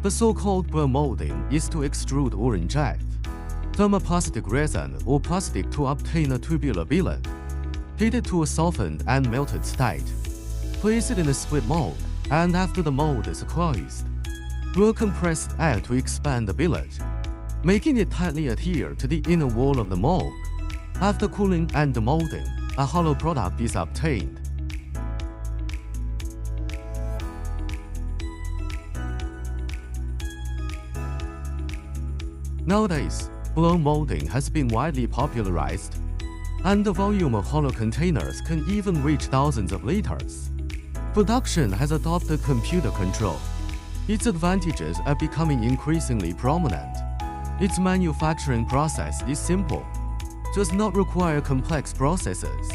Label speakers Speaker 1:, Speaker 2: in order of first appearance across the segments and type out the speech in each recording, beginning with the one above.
Speaker 1: The so-called blow molding is to extrude or inject thermoplastic resin or plastic to obtain a tubular billet. Heat it to a softened and melted state. Place it in a split mold, and after the mold is closed, blow compressed air to expand the billet, making it tightly adhere to the inner wall of the mold. After cooling and demolding, a hollow product is obtained. Nowadays, blow molding has been widely popularized, and the volume of hollow containers can even reach thousands of liters. Production has adopted computer control. Its advantages are becoming increasingly prominent. Its manufacturing process is simple, does not require complex processes,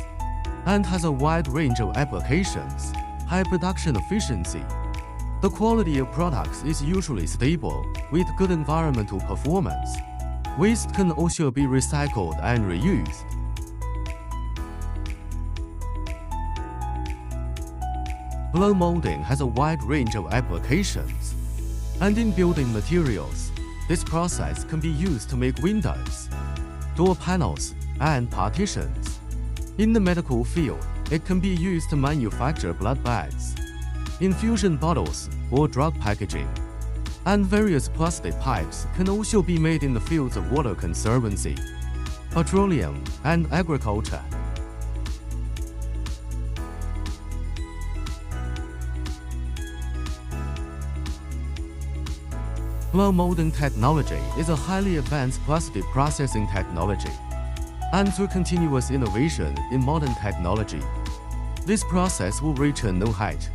Speaker 1: and has a wide range of applications. High production efficiency. The quality of products is usually stable, with good environmental performance. Waste can also be recycled and reused. Blow molding has a wide range of applications, and in building materials, this process can be used to make windows, door panels, and partitions. In the medical field, it can be used to manufacture blood bags, infusion bottles, or drug packaging. And various plastic pipes can also be made in the fields of water conservancy, petroleum, and agriculture. Blow molding technology is a highly advanced plastic processing technology, and through continuous innovation in modern technology, this process will reach a new height.